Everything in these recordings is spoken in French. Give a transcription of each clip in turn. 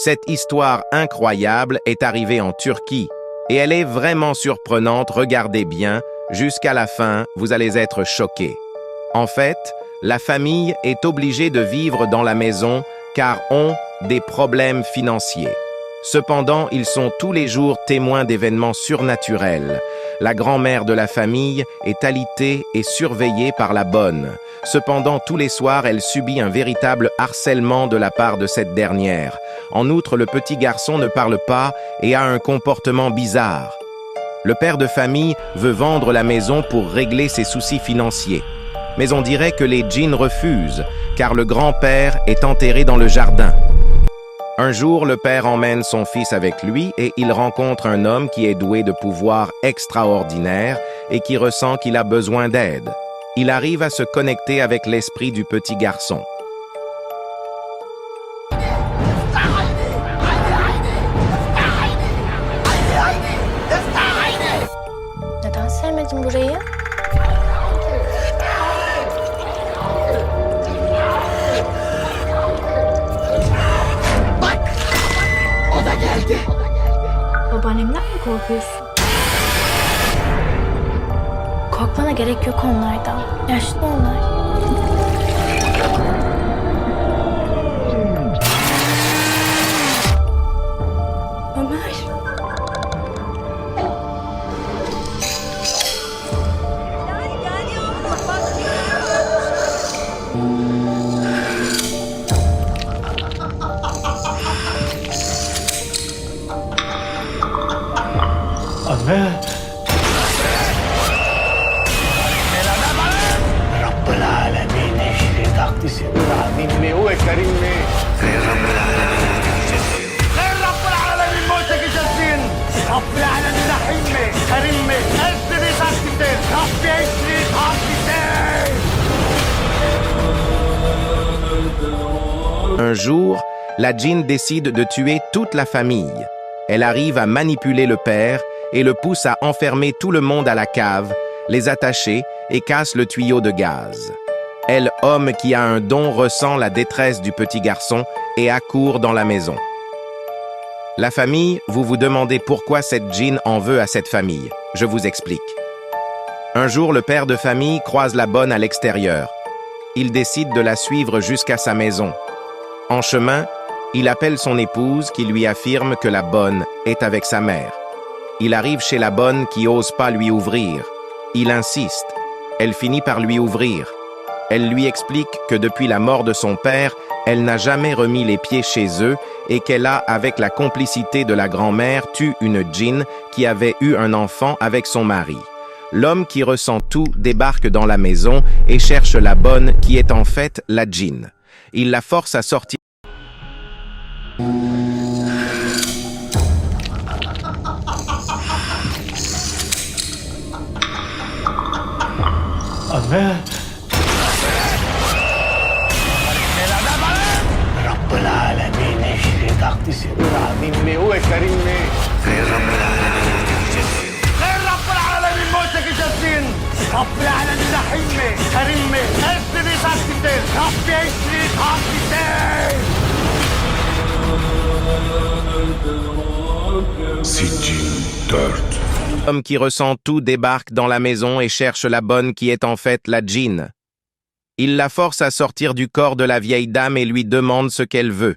Cette histoire incroyable est arrivée en Turquie et elle est vraiment surprenante, regardez bien, jusqu'à la fin, vous allez être choqués. En fait, la famille est obligée de vivre dans la maison car ont des problèmes financiers. Cependant, ils sont tous les jours témoins d'événements surnaturels. La grand-mère de la famille est alitée et surveillée par la bonne. Cependant, tous les soirs, elle subit un véritable harcèlement de la part de cette dernière. En outre, le petit garçon ne parle pas et a un comportement bizarre. Le père de famille veut vendre la maison pour régler ses soucis financiers. Mais on dirait que les djinns refusent, car le grand-père est enterré dans le jardin. Un jour, le père emmène son fils avec lui et il rencontre un homme qui est doué de pouvoirs extraordinaires et qui ressent qu'il a besoin d'aide. Il arrive à se connecter avec l'esprit du petit garçon. Neden sevmedin burayı? Babaannemden mi korkuyorsun? Korkmana gerek yok onlardan. Yaşlı onlar. Ömer. Anne! رب العالمين اشفي ضغط سيدنا وكريم خير رب العالمين خير رب العالمين موتك جالسين رب العالمين رحيم كريم اشفي ضغط ربي اشفي ضغط. Un jour, la djinn décide de tuer toute la famille. Elle arrive à manipuler le père et le pousse à enfermer tout le monde à la cave, les attacher et casse le tuyau de gaz. Elle, homme qui a un don, ressent la détresse du petit garçon et accourt dans la maison. La famille, vous vous demandez pourquoi cette djinn en veut à cette famille. Je vous explique. Un jour, le père de famille croise la bonne à l'extérieur. Il décide de la suivre jusqu'à sa maison. En chemin, il appelle son épouse qui lui affirme que la bonne est avec sa mère. Il arrive chez la bonne qui n'ose pas lui ouvrir. Il insiste. Elle finit par lui ouvrir. Elle lui explique que depuis la mort de son père, elle n'a jamais remis les pieds chez eux et qu'elle a, avec la complicité de la grand-mère, tué une djinn qui avait eu un enfant avec son mari. L'homme qui ressent tout débarque dans la maison et cherche la bonne qui est en fait la djinn. Il la force à sortir. Anne! رب العالمين اشفي ضغط سيدنا وكريم خير رب العالمين خير رب العالمين موتك جالسين رب العالمين رحيم كريم اشفي ضغط ربي اشفي ضغط. Sitchin 4. L'homme qui ressent tout débarque dans la maison et cherche la bonne qui est en fait la djinn. Il la force à sortir du corps de la vieille dame et lui demande ce qu'elle veut.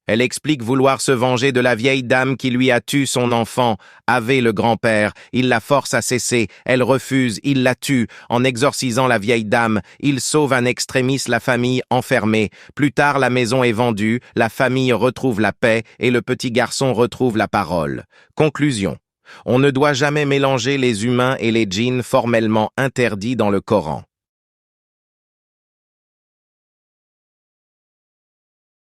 Elle explique vouloir se venger de la vieille dame qui lui a tué son enfant, avait le grand-père. Il la force à cesser, elle refuse, il la tue. En exorcisant la vieille dame, il sauve un extrémiste la famille enfermée. Plus tard, la maison est vendue, la famille retrouve la paix et le petit garçon retrouve la parole. Conclusion. On ne doit jamais mélanger les humains et les djinns formellement interdits dans le Coran.